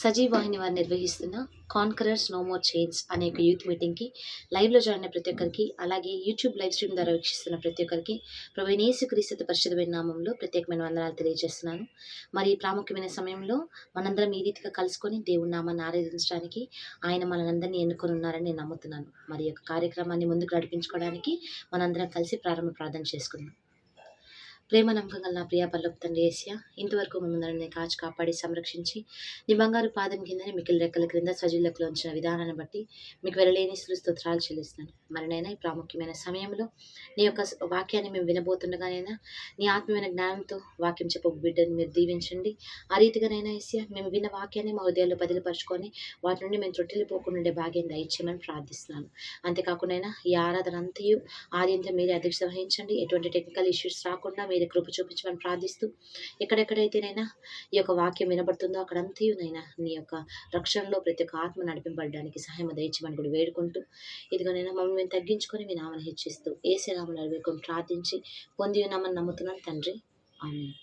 సజీవ్ వాహిని వారు నిర్వహిస్తున్న conquerors no more chains అనే ఒక యూత్ మీటింగ్కి లైవ్లో జాయిన్ అయిన ప్రతి ఒక్కరికి, అలాగే యూట్యూబ్ లైవ్ స్ట్రీమ్ ద్వారా వీక్షిస్తున్న ప్రతి ఒక్కరికి ప్రభువైన యేసుక్రీస్తు పరిశుద్ధమైన నామంలో ప్రత్యేకమైన వందనాలు తెలియజేస్తున్నాను. మరి ఈ ప్రాముఖ్యమైన సమయంలో మనందరం ఈ రీతిగా కలుసుకొని దేవుని నామాన్ని ఆరాధించడానికి ఆయన మనందరినీ ఎన్నుకొని ఉన్నారని నేను నమ్ముతున్నాను. మరి ఈ యొక్క కార్యక్రమాన్ని ముందుకు నడిపించుకోవడానికి మనందరం కలిసి ప్రారంభ ప్రార్థన చేసుకుందాం. ప్రేమ నమ్మకం గల నా ప్రియ పరలోక తండ్రి యేసయ్య, ఇంతవరకు మమ్మల్ని కాచి కాపాడి సంరక్షించి నీ బంగారు పాదం కిందని మిక్కిలి రెక్కల క్రింద సజీవులకు ఉంచిన విధానాన్ని బట్టి మీకు వెళ్ళలేని స్తోత్రాలు చెల్లిస్తున్నాను. మరినైనా ఈ ప్రాముఖ్యమైన సమయంలో నీ యొక్క వాక్యాన్ని మేము వినబోతుండగానైనా నీ ఆత్మీయమైన జ్ఞానంతో వాక్యం చెప్పు బిడ్డను మీరు దీవించండి. ఆ రీతిగానైనా యేసయ్య, మేము విన్న వాక్యాన్ని మా హృదయాల్లో బదిలిపరుచుకొని వాటి నుండి మేము త్రొట్టిల్లిపోకుండా ఉండే భాగ్యం దయచేయమని ప్రార్థిస్తున్నాను. అంతేకాకుండా ఈ ఆరాధన అంతయు ఆద్యంతం మీరే అధ్యక్షత వహించండి. ఎటువంటి టెక్నికల్ ఇష్యూస్ రాకుండా మీరే కృప చూపించమని ప్రార్థిస్తూ, ఎక్కడెక్కడైతేనైనా ఈ యొక్క వాక్యం వినబడుతుందో అక్కడంతయునైనా నీ యొక్క రక్షణలో ప్రతి ఒక్క ఆత్మ నడిపింపబడడానికి సహాయం దయచేయమని కూడా వేడుకుంటూ, ఇదిగోనైనా మమ్మల్ని మేము తగ్గించుకొని మీ నామని హెచ్చిస్తూ యేసు నామములో వేడుకొని ప్రార్థించి పొంది ఉన్నామని నమ్ముతున్నాను తండ్రి, ఆమేన్.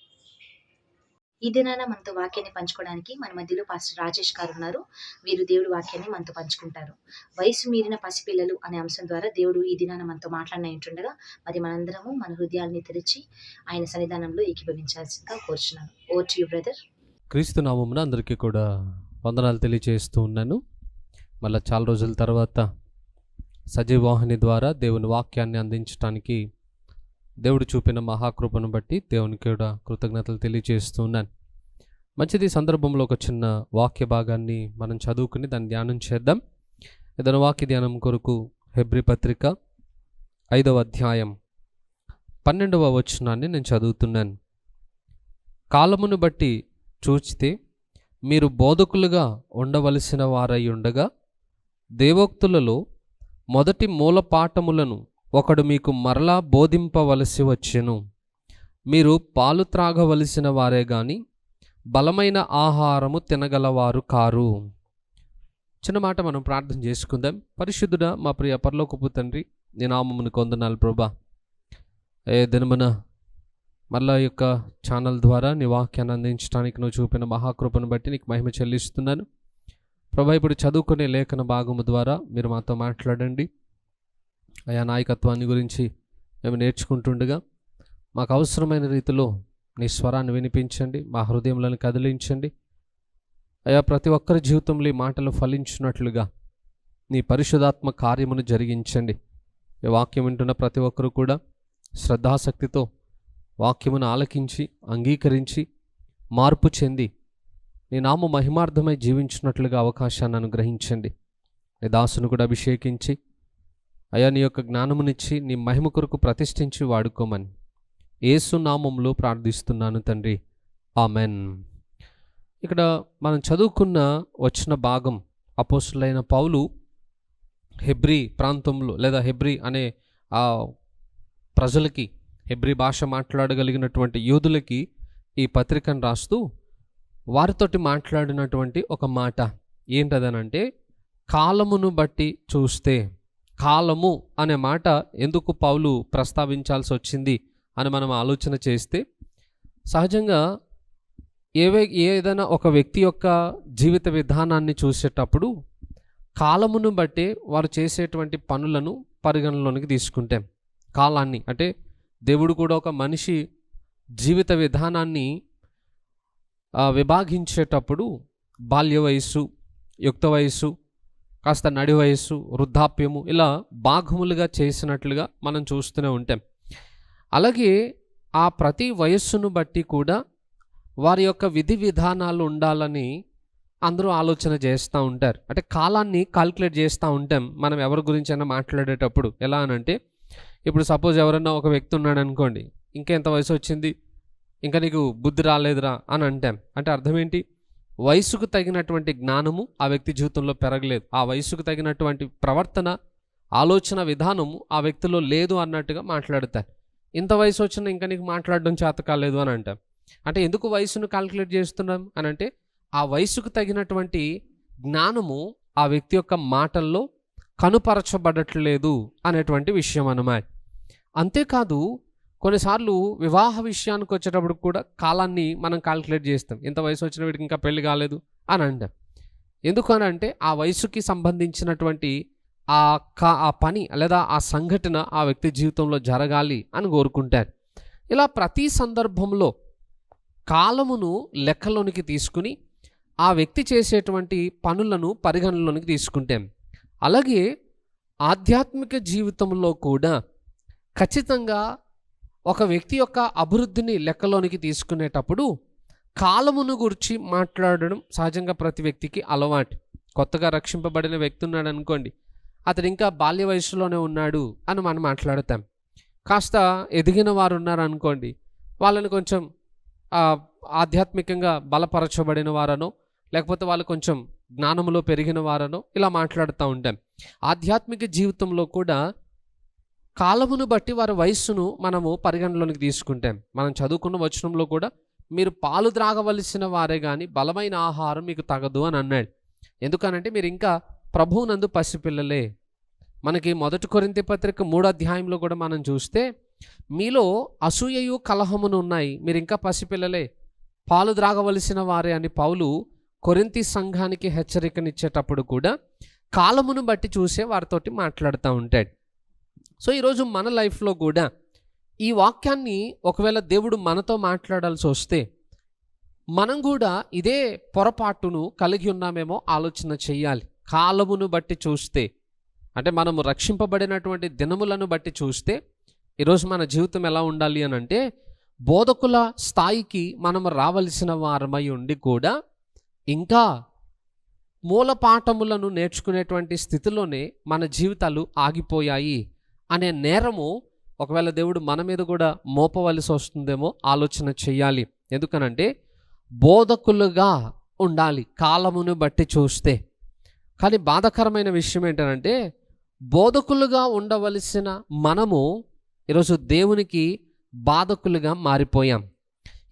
ఈ దినాన మనతో వాక్యాన్ని పంచుకోవడానికి మన మధ్యలో పాస్టర్ రాజేష్ గారు ఉన్నారు. వీరు దేవుడి వాక్యాన్ని మనతో పంచుకుంటారు. వయసు మీరిన పసిపిల్లలు అనే అంశం ద్వారా దేవుడు ఈ దినాన మనతో మాట్లాడినట్టుండగా, మరి మనందరము మన హృదయాల్ని తెరిచి ఆయన సన్నిధానంలో ఏకీభవించాల్సిందిగా కోరుచున్నాను. Over to you brother. క్రీస్తు నామమున అందరికీ కూడా వందనాలు తెలియజేస్తూ ఉన్నాను. మళ్ళీ చాలా రోజుల తర్వాత సజీవ వాహిని ద్వారా దేవుని వాక్యాన్ని అందించడానికి దేవుడు చూపిన మహాకృపను బట్టి దేవునికి కూడా కృతజ్ఞతలు తెలియజేస్తున్నాను. మంచిది, సందర్భంలో ఒక చిన్న వాక్య భాగాన్ని మనం చదువుకుని దాన్ని ధ్యానం చేద్దాం. ఏదైనా వాక్య ధ్యానం కొరకు హెబ్రీ పత్రిక 5వ అధ్యాయం 12వ వచనాన్ని నేను చదువుతున్నాను. కాలమును బట్టి చూచితే మీరు బోధకులుగా ఉండవలసిన వారై ఉండగా, దేవోక్తులలో మొదటి మూల పాఠములను ఒకడు మీకు మరలా బోధింపవలసి వచ్చెను. మీరు పాలు త్రాగవలసిన వారే గాని బలమైన ఆహారము తినగలవారు కారు. చిన్న మాట మనం ప్రార్థన చేసుకుందాం. పరిశుద్ధుడా మా ప్రియ పరలోకపు తండ్రి, నీ నామమునకు వందనాలు ప్రభా. ఏ దినమున మళ్ళా యొక్క ఛానల్ ద్వారా నీ వాక్యాన్ని అందించడానికి నువ్వు చూపిన మహాకృపను బట్టి నీకు మహిమ చెల్లిస్తున్నాను ప్రభా. ఇప్పుడు చదువుకునే లేఖన భాగము ద్వారా మీరు మాతో మాట్లాడండి. అయా, నాయకత్వాన్ని గురించి మేము నేర్చుకుంటుండగా మాకు అవసరమైన రీతిలో నీ స్వరాన్ని వినిపించండి, మా హృదయంలను కదిలించండి. అయా, ప్రతి ఒక్కరి జీవితంలో ఈ మాటలు ఫలించినట్లుగా నీ పరిశుధాత్మ కార్యమును జరిగించండి. ఈ వాక్యం వింటున్న ప్రతి ఒక్కరు కూడా శ్రద్ధాశక్తితో వాక్యమును ఆలకించి అంగీకరించి మార్పు చెంది నీ నామ మహిమార్థమై జీవించినట్లుగా అవకాశాన్ని అనుగ్రహించండి. నీ దాసును కూడా అభిషేకించి అయా నీ యొక్క జ్ఞానమునిచ్చి నీ మహిమ కొరకు ప్రతిష్ఠించి వాడుకోమని యేసు నామములో ప్రార్థిస్తున్నాను తండ్రి, ఆమెన్. ఇక్కడ మనం చదువుకున్న వచ్చిన భాగం అపోస్తులైన పౌలు హెబ్రీ ప్రాంతంలో లేదా హెబ్రీ అనే ఆ ప్రజలకి, హెబ్రీ భాష మాట్లాడగలిగినటువంటి యూదులకి ఈ పత్రికను రాస్తూ వారితోటి మాట్లాడినటువంటి ఒక మాట ఏంటదనంటే, కాలమును బట్టి చూస్తే. కాలము అనే మాట ఎందుకు పౌలు ప్రస్తావించాల్సి వచ్చింది అని మనం ఆలోచన చేస్తే, సహజంగా ఏదైనా ఒక వ్యక్తి యొక్క జీవిత విధానాన్ని చూసేటప్పుడు కాలమును బట్టి వారు చేసేటువంటి పనులను పరిగణలోనికి తీసుకుంటాం. కాలాన్ని అంటే దేవుడు కూడా ఒక మనిషి జీవిత విధానాన్ని విభాగించేటప్పుడు బాల్య వయస్సు, యుక్త వయస్సు, కాస్త నడి వయస్సు, వృద్ధాప్యము, ఇలా భాగములుగా చేసినట్లుగా మనం చూస్తూనే ఉంటాం. అలాగే ఆ ప్రతి వయస్సును బట్టి కూడా వారి యొక్క విధి విధానాలు ఉండాలని అందరూ ఆలోచన చేస్తూ ఉంటారు. అంటే కాలాన్ని కాల్కులేట్ చేస్తూ ఉంటాం మనం ఎవరి గురించి అయినా మాట్లాడేటప్పుడు. ఎలా అనంటే, ఇప్పుడు సపోజ్ ఎవరన్నా ఒక వ్యక్తి ఉన్నాడు అనుకోండి, ఇంకా ఎంత వయసు వచ్చింది, ఇంకా నీకు బుద్ధి రాలేదురా అని అంటాం. అంటే అర్థం ఏంటి? వయసుకు తగినటువంటి జ్ఞానము ఆ వ్యక్తి జీవితంలో పెరగలేదు, ఆ వయసుకు తగినటువంటి ప్రవర్తన, ఆలోచన విధానము ఆ వ్యక్తిలో లేదు అన్నట్టుగా మాట్లాడతారు. ఇంత వయసు వచ్చినా ఇంకా నీకు మాట్లాడడం చేత కాలేదు అని అంటాం. అంటే ఎందుకు వయసును కాల్కులేట్ చేస్తున్నాం అని అంటే, ఆ వయసుకు తగినటువంటి జ్ఞానము ఆ వ్యక్తి యొక్క మాటల్లో కనుపరచబడట్లేదు అనేటువంటి విషయం అన్నమాట. అంతేకాదు, కొన్నిసార్లు వివాహ విషయానికి వచ్చేటప్పుడు కూడా కాలాన్ని మనం కాల్కులేట్ చేస్తాం. ఇంత వయసు వచ్చిన వీడికి ఇంకా పెళ్లి కాలేదు అని అంటాం. ఎందుకనంటే ఆ వయసుకి సంబంధించినటువంటి ఆ పని లేదా ఆ సంఘటన ఆ వ్యక్తి జీవితంలో జరగాలి అని కోరుకుంటారు. ఇలా ప్రతి సందర్భంలో కాలమును లెక్కలోనికి తీసుకుని ఆ వ్యక్తి చేసేటువంటి పనులను పరిగణలోనికి తీసుకుంటాం. అలాగే ఆధ్యాత్మిక జీవితంలో కూడా ఖచ్చితంగా ఒక వ్యక్తి యొక్క అభివృద్ధిని లెక్కలోనికి తీసుకునేటప్పుడు కాలమును గురించి మాట్లాడడం సహజంగా ప్రతి వ్యక్తికి అలవాటు. కొత్తగా రక్షింపబడిన వ్యక్తి ఉన్నాడు అనుకోండి, అతడు ఇంకా బాల్య వయసులోనే ఉన్నాడు అని మనం మాట్లాడతాం. కాస్త ఎదిగిన వారు ఉన్నారనుకోండి, వాళ్ళని కొంచెం ఆధ్యాత్మికంగా బలపరచబడిన వారనో లేకపోతే వాళ్ళు కొంచెం జ్ఞానంలో పెరిగిన వారనో ఇలా మాట్లాడుతూ ఉంటాం. ఆధ్యాత్మిక జీవితంలో కూడా కాలమును బట్టి వారి వయస్సును మనము పరిగణలోనికి తీసుకుంటాం. మనం చదువుకున్న వచనంలో కూడా మీరు పాలు త్రాగవలసిన వారే కానీ బలమైన ఆహారం మీకు తగదు అని అన్నాడు. ఎందుకనంటే మీరు ఇంకా ప్రభువునందు పసిపిల్లలే. మనకి 1 కొరింథీ పత్రిక 3వ అధ్యాయంలో కూడా మనం చూస్తే మీలో అసూయయు కలహమును ఉన్నాయి, మీరు ఇంకా పసిపిల్లలే, పాలు త్రాగవలసిన వారే అని పౌలు కొరింథీ సంఘానికి హెచ్చరికనిచ్చేటప్పుడు కూడా కాలమును బట్టి చూసే వారితోటి మాట్లాడుతూ ఉంటాడు. సో ఈరోజు మన లైఫ్లో కూడా ఈ వాక్యాన్ని ఒకవేళ దేవుడు మనతో మాట్లాడాల్సి వస్తే మనం కూడా ఇదే పొరపాటును కలిగి ఉన్నామేమో ఆలోచన చెయ్యాలి. కాలమును బట్టి చూస్తే అంటే మనము రక్షింపబడినటువంటి దినములను బట్టి చూస్తే ఈరోజు మన జీవితం ఎలా ఉండాలి అని అంటే బోధకుల స్థాయికి మనము రావలసిన వారమై ఉండి కూడా ఇంకా మూల పాఠములను నేర్చుకునేటువంటి స్థితిలోనే మన జీవితాలు ఆగిపోయాయి అనే నేరము ఒకవేళ దేవుడు మన మీద కూడా మోపవలసి వస్తుందేమో ఆలోచన చెయ్యాలి. ఎందుకనంటే బోధకులుగా ఉండాలి కాలమును బట్టి చూస్తే. కానీ బాధాకరమైన విషయం ఏంటంటే బోధకులుగా ఉండవలసిన మనము ఈరోజు దేవునికి బాధకులుగా మారిపోయాం.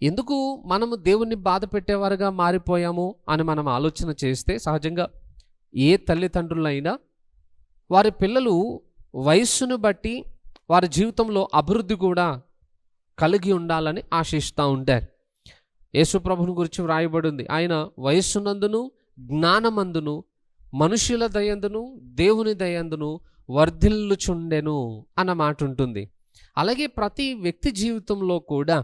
ఎందుకు మనము దేవుణ్ణి బాధ పెట్టేవారుగా మారిపోయాము అని మనం ఆలోచన చేస్తే సహజంగా ఏ తల్లిదండ్రులైనా వారి పిల్లలు వయస్సును బట్టి వారి జీవితంలో అభివృద్ధి కూడా కలిగి ఉండాలని ఆశిస్తూ ఉంటారు. యేసు ప్రభుని గురించి వ్రాయబడి ఉంది, ఆయన వయస్సునందును జ్ఞానమందును మనుషుల దయందును దేవుని దయందును వర్ధిల్లుచుండెను అన్న మాట ఉంటుంది. అలాగే ప్రతి వ్యక్తి జీవితంలో కూడా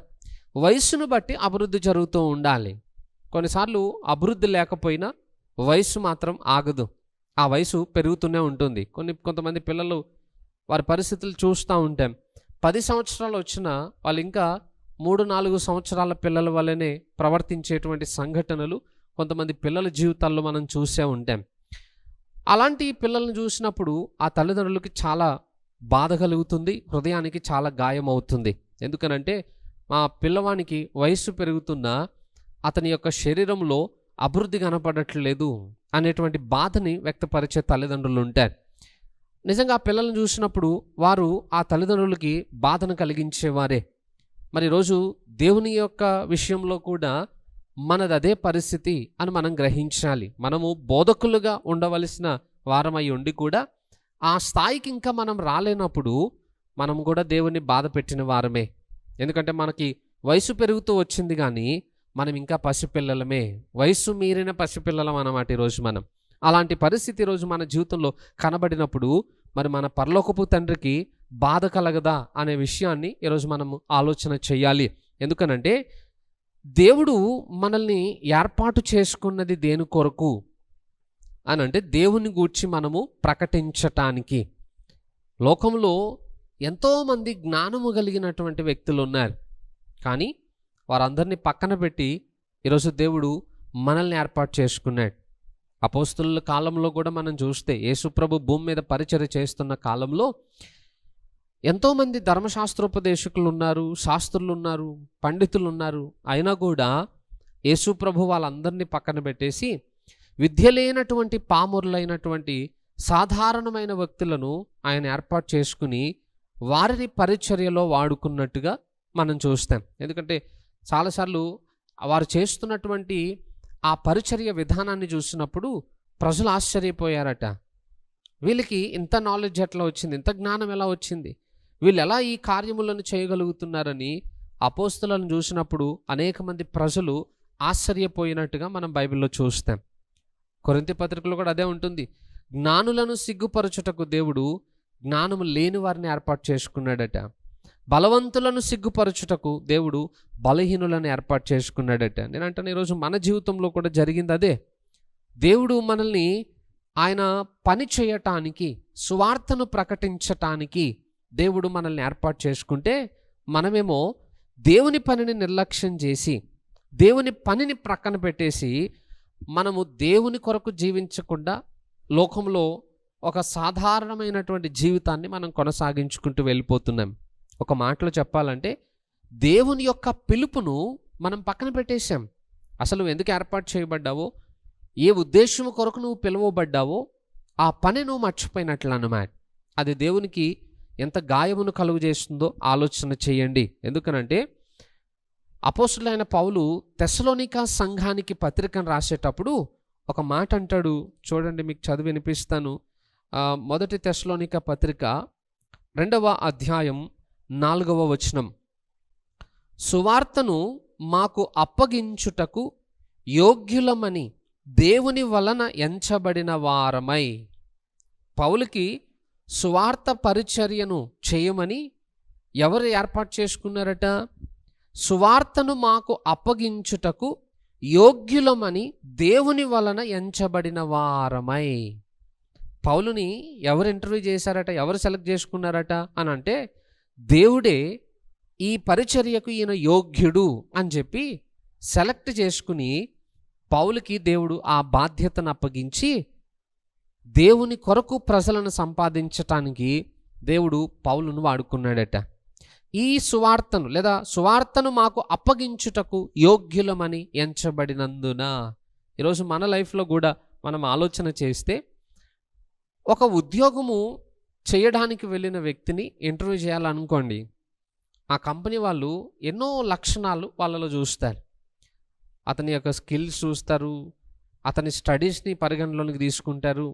వయస్సును బట్టి అభివృద్ధి జరుగుతూ ఉండాలి. కొన్నిసార్లు అభివృద్ధి లేకపోయినా వయస్సు మాత్రం ఆగదు, ఆ వయసు పెరుగుతూనే ఉంటుంది. కొంతమంది పిల్లలు వారి పరిస్థితులు చూస్తూ ఉంటాం, 10 సంవత్సరాలు వచ్చినా వాళ్ళు ఇంకా 3-4 సంవత్సరాల పిల్లల వల్లనే ప్రవర్తించేటువంటి సంఘటనలు కొంతమంది పిల్లల జీవితాల్లో మనం చూసే ఉంటాం. అలాంటి పిల్లలను చూసినప్పుడు ఆ తల్లిదండ్రులకి చాలా బాధ కలుగుతుంది, హృదయానికి చాలా గాయం అవుతుంది. ఎందుకనంటే మా పిల్లవానికి వయస్సు పెరుగుతున్నా అతని యొక్క శరీరంలో అభివృద్ధి కనపడట్లేదు అనేటువంటి బాధని వ్యక్తపరిచే తల్లిదండ్రులు ఉంటారు. నిజంగా ఆ పిల్లలను చూసినప్పుడు వారు ఆ తల్లిదండ్రులకి బాధను కలిగించేవారే. మరి ఈరోజు దేవుని యొక్క విషయంలో కూడా మనది అదే పరిస్థితి అని మనం గ్రహించాలి. మనము బోధకులుగా ఉండవలసిన వారమై ఉండి కూడా ఆ స్థాయికి ఇంకా మనం రాలేనప్పుడు మనం కూడా దేవుని బాధ పెట్టిన వారమే. ఎందుకంటే మనకి వయసు పెరుగుతూ వచ్చింది కానీ మనం ఇంకా పసిపిల్లలమే, వయసు మీరిన పసిపిల్లలం అన్నమాట ఈరోజు మనం. అలాంటి పరిస్థితి ఈరోజు మన జీవితంలో కనబడినప్పుడు మరి మన పరలోకపు తండ్రికి బాధ కలగదా అనే విషయాన్ని ఈరోజు మనము ఆలోచన చేయాలి. ఎందుకనంటే దేవుడు మనల్ని ఏర్పాటు చేసుకున్నది దేని కొరకు అని అంటే దేవుని గూర్చి మనము ప్రకటించటానికి. లోకంలో ఎంతోమంది జ్ఞానము కలిగినటువంటి వ్యక్తులు ఉన్నారు, కానీ వారందరినీ పక్కన పెట్టి ఈరోజు దేవుడు మనల్ని ఏర్పాటు చేసుకున్నాడు. అపోస్తలుల కాలంలో కూడా మనం చూస్తే యేసుప్రభు భూమి మీద పరిచర్య చేస్తున్న కాలంలో ఎంతోమంది ధర్మశాస్త్రోపదేశకులు ఉన్నారు, శాస్త్రులు ఉన్నారు, పండితులు ఉన్నారు. అయినా కూడా యేసుప్రభు వాళ్ళందరినీ పక్కన పెట్టేసి విద్య లేనటువంటి పామరులైనటువంటి సాధారణమైన వ్యక్తులను ఆయన ఏర్పాటు చేసుకుని వారిని పరిచర్యలో వాడుకున్నట్టుగా మనం చూస్తాం. ఎందుకంటే చాలాసార్లు వారు చేస్తున్నటువంటి ఆ పరిచర్య విధానాన్ని చూసినప్పుడు ప్రజలు ఆశ్చర్యపోయారట. వీళ్ళకి ఇంత నాలెడ్జ్ ఎట్లా వచ్చింది, ఇంత జ్ఞానం ఎలా వచ్చింది, వీళ్ళు ఎలా ఈ కార్యములను చేయగలుగుతున్నారని అపోస్తలులను చూసినప్పుడు అనేక మంది ప్రజలు ఆశ్చర్యపోయినట్టుగా మనం బైబిల్లో చూస్తాం. కొరింథీ పత్రికలో కూడా అదే ఉంటుంది. జ్ఞానులను సిగ్గుపరచుటకు దేవుడు జ్ఞానము లేని వారిని ఏర్పాటు చేసుకున్నాడట. బలవంతులను సిగ్గుపరచుటకు దేవుడు బలహీనులను ఏర్పాటు చేసుకున్నాడట. నేను అంటాను, ఈరోజు మన జీవితంలో కూడా జరిగింది అదే. దేవుడు మనల్ని ఆయన పని చేయటానికి, సువార్తను ప్రకటించటానికి దేవుడు మనల్ని ఏర్పాటు చేసుకుంటే, మనమేమో దేవుని పనిని నిర్లక్ష్యం చేసి, దేవుని పనిని ప్రక్కన పెట్టేసి, మనము దేవుని కొరకు జీవించకుండా లోకంలో ఒక సాధారణమైనటువంటి జీవితాన్ని మనం కొనసాగించుకుంటూ వెళ్ళిపోతున్నాం. ఒక మాటలో చెప్పాలంటే, దేవుని యొక్క పిలుపును మనం పక్కన పెట్టేశాం. అసలు నువ్వు ఎందుకు ఏర్పాటు చేయబడ్డావో, ఏ ఉద్దేశం కొరకు నువ్వు పిలువబడ్డావో ఆ పని నువ్వు మర్చిపోయినట్లు అన్నమాట. అది దేవునికి ఎంత గాయమును కలుగు చేస్తుందో ఆలోచన చేయండి. ఎందుకనంటే అపోస్తులైన పౌలు తెస్సలోనికా సంఘానికి పత్రికను రాసేటప్పుడు ఒక మాట అంటాడు. చూడండి, మీకు చదివి వినిపిస్తాను. మొదటి తెస్సలోనికా పత్రిక 2వ అధ్యాయం 4వ వచనం. సువార్తను మాకు అప్పగించుటకు యోగ్యులమని దేవుని వలన ఎంచబడిన వారమై. పౌలుకి సువార్త పరిచర్యను చేయమని ఎవరు ఏర్పాటు చేసుకున్నారట? సువార్తను మాకు అప్పగించుటకు యోగ్యులమని దేవుని వలన ఎంచబడిన వారమై. పౌలుని ఎవరు ఇంటర్వ్యూ చేశారట? ఎవరు సెలెక్ట్ చేసుకున్నారట అని అంటే, దేవుడే ఈ పరిచర్యకు ఈయన యోగ్యుడు అని చెప్పి సెలెక్ట్ చేసుకుని పౌలుకి దేవుడు ఆ బాధ్యతను అప్పగించి దేవుని కొరకు ప్రజలను సంపాదించటానికి దేవుడు పౌలును వాడుకున్నాడట. ఈ సువార్తను లేదా సువార్తను మాకు అప్పగించుటకు యోగ్యులమని ఎంచబడినందున. ఈరోజు మన లైఫ్లో కూడా మనం ఆలోచన చేస్తే, ఒక ఉద్యోగము చేయడానికి వెళ్ళిన వ్యక్తిని ఇంటర్వ్యూ చేయాలనుకోండి, ఆ కంపెనీ వాళ్ళు ఎన్నో లక్షణాలు వాళ్ళలో చూస్తారు. అతని యొక్క స్కిల్స్ చూస్తారు, అతని స్టడీస్ని పరిగణలోనికి తీసుకుంటారు,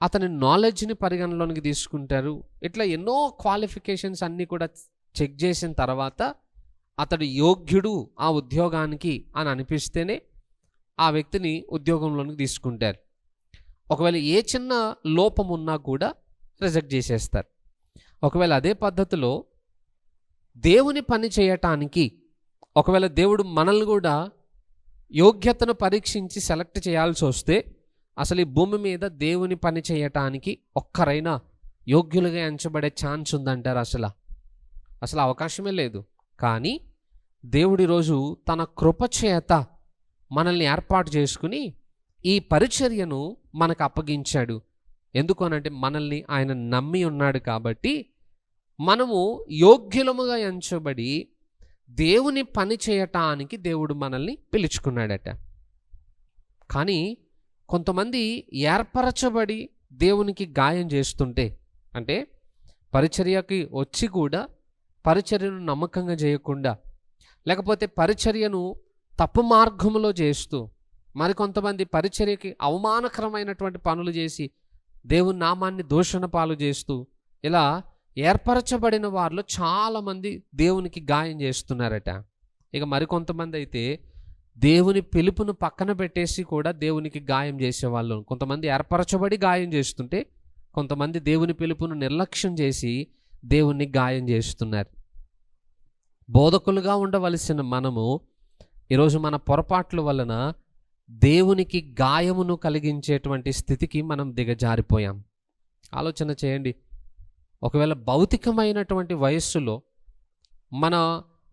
అతని నాలెడ్జ్ని పరిగణలోనికి తీసుకుంటారు. ఇట్లా ఎన్నో క్వాలిఫికేషన్స్ అన్నీ కూడా చెక్ చేసిన తర్వాత అతడు యోగ్యుడు ఆ ఉద్యోగానికి అని అనిపిస్తేనే ఆ వ్యక్తిని ఉద్యోగంలోనికి తీసుకుంటారు. ఒకవేళ ఏ చిన్న లోపం ఉన్నా కూడా రిజెక్ట్ చేసేస్తారు. ఒకవేళ అదే పద్ధతిలో దేవుని పని చేయటానికి ఒకవేళ దేవుడు మనల్ని కూడా యోగ్యతను పరీక్షించి సెలెక్ట్ చేయాల్సి వస్తే, అసలు ఈ భూమి మీద దేవుని పని చేయటానికి ఒక్కరైనా యోగ్యులుగా ఎంచబడే ఛాన్స్ ఉందంటారు? అసలు అవకాశమే లేదు. కానీ దేవుడి రోజు తన కృప చేత మనల్ని ఏర్పాటు చేసుకుని ఈ పరిచర్యను మనకు అప్పగించాడు. ఎందుకు అనంటే, మనల్ని ఆయన నమ్మి ఉన్నాడు కాబట్టి మనము యోగ్యులముగా ఎంచబడి దేవుని పని చేయటానికి దేవుడు మనల్ని పిలుచుకున్నాడట. కానీ కొంతమంది ఏర్పరచబడి దేవునికి గాయం చేస్తుంటే, అంటే పరిచర్యకి వచ్చి కూడా పరిచర్యను నమ్మకంగా చేయకుండా, లేకపోతే పరిచర్యను తప్పు మార్గంలో చేస్తూ, మరికొంతమంది పరిచర్యకి అవమానకరమైనటువంటి పనులు చేసి దేవుని నామాన్ని దూషణ పాలు చేస్తూ, ఇలా ఏర్పరచబడిన వారిలో చాలామంది దేవునికి గాయం చేస్తున్నారట. ఇక మరికొంతమంది అయితే దేవుని పిలుపును పక్కన పెట్టేసి కూడా దేవునికి గాయం చేసేవాళ్ళు. కొంతమంది ఏర్పరచబడి గాయం చేస్తుంటే, కొంతమంది దేవుని పిలుపును నిర్లక్ష్యం చేసి దేవుణ్ణి గాయం చేస్తున్నారు. బోధకులుగా ఉండవలసిన మనము ఈరోజు మన పొరపాట్ల వలన దేవునికి గాయమును కలిగించేటువంటి స్థితికి మనం దిగజారిపోయాం. ఆలోచన చేయండి. ఒకవేళ భౌతికమైనటువంటి వయస్సులో మన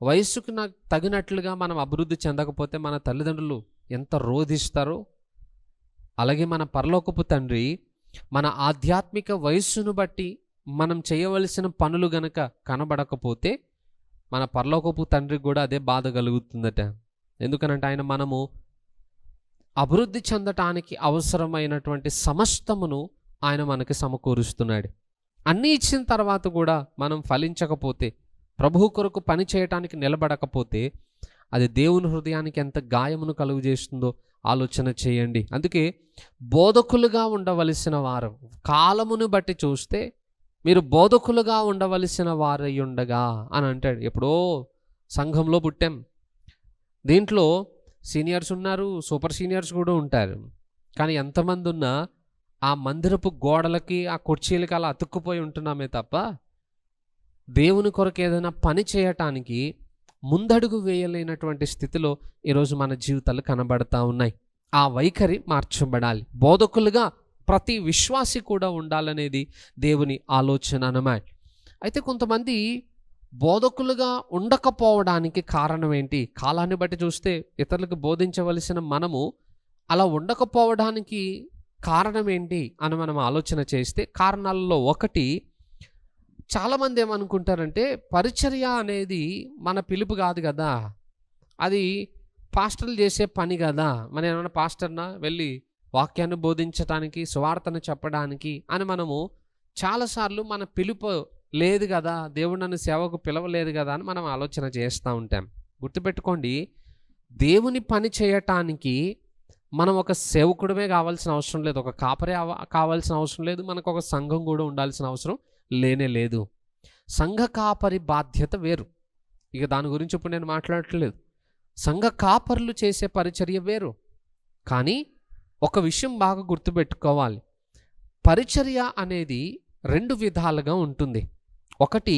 వయస్సుకు తగినట్లుగా మనం అభివృద్ధి చెందకపోతే మన తల్లిదండ్రులు ఎంత రోధిస్తారో, అలాగే మన పరలోకపు తండ్రి మన ఆధ్యాత్మిక వయస్సును బట్టి మనం చేయవలసిన పనులు గనక కనబడకపోతే మన పరలోకపు తండ్రికి కూడా అదే బాధ కలుగుతుందట. ఎందుకనంటే ఆయన మనము అభివృద్ధి చెందటానికి అవసరమైనటువంటి సమస్తమును ఆయన మనకి సమకూరుస్తున్నాడు. అన్నీ ఇచ్చిన తర్వాత కూడా మనం ఫలించకపోతే, ప్రభువు కొరకు పని చేయటానికి నిలబడకపోతే, అది దేవుని హృదయానికి ఎంత గాయమును కలుగు చేస్తుందో ఆలోచన చేయండి. అందుకే బోధకులుగా ఉండవలసిన వారు, కాలమును బట్టి చూస్తే మీరు బోధకులుగా ఉండవలసిన వారై ఉండగా అని అంటాడు. ఎప్పుడో సంఘంలో పుట్టాం, దీంట్లో సీనియర్స్ ఉన్నారు, సూపర్ సీనియర్స్ కూడా ఉంటారు. కానీ ఎంతమంది ఉన్నా ఆ మందిరపు గోడలకి ఆ కుర్చీలకి అలా అతుక్కుపోయి ఉంటున్నామే తప్ప దేవుని కొరకు ఏదైనా పని చేయటానికి ముందడుగు వేయలేనటువంటి స్థితిలో ఈరోజు మన జీవితాలు కనబడతా ఉన్నాయి. ఆ వైఖరి మార్చబడాలి. బోధకులుగా ప్రతి విశ్వాసి కూడా ఉండాలనేది దేవుని ఆలోచన అన్నమాట. అయితే కొంతమంది బోధకులుగా ఉండకపోవడానికి కారణం ఏంటి? కాలాన్ని బట్టి చూస్తే ఇతరులకు బోధించవలసిన మనము అలా ఉండకపోవడానికి కారణం ఏంటి అని మనం ఆలోచన చేస్తే, కారణాలలో ఒకటి, చాలామంది ఏమనుకుంటారంటే పరిచర్య అనేది మన పిలుపు కాదు కదా, అది పాస్టర్లు చేసే పని కదా, మనం ఏమైనా పాస్టర్నా వెళ్ళి వాక్యాన్ని బోధించడానికి సువార్తను చెప్పడానికి అని మనము చాలాసార్లు మన పిలుపు లేదు కదా, దేవుడు నన్ను సేవకు పిలవలేదు కదా అని మనం ఆలోచన చేస్తూ ఉంటాం. గుర్తుపెట్టుకోండి, దేవుని పని చేయటానికి మనం ఒక సేవకుడమే కావాల్సిన అవసరం లేదు, ఒక కాపరే కావాల్సిన అవసరం లేదు, మనకు ఒక సంఘం కూడా ఉండాల్సిన అవసరం లేనే లేదు. సంఘ కాపరి బాధ్యత వేరు. ఇక దాని గురించి ఇప్పుడు నేను మాట్లాడట్లేదు. సంఘ కాపరులు చేసే పరిచర్య వేరు. కానీ ఒక విషయం బాగా గుర్తుపెట్టుకోవాలి, పరిచర్య అనేది రెండు విధాలుగా ఉంటుంది. ఒకటి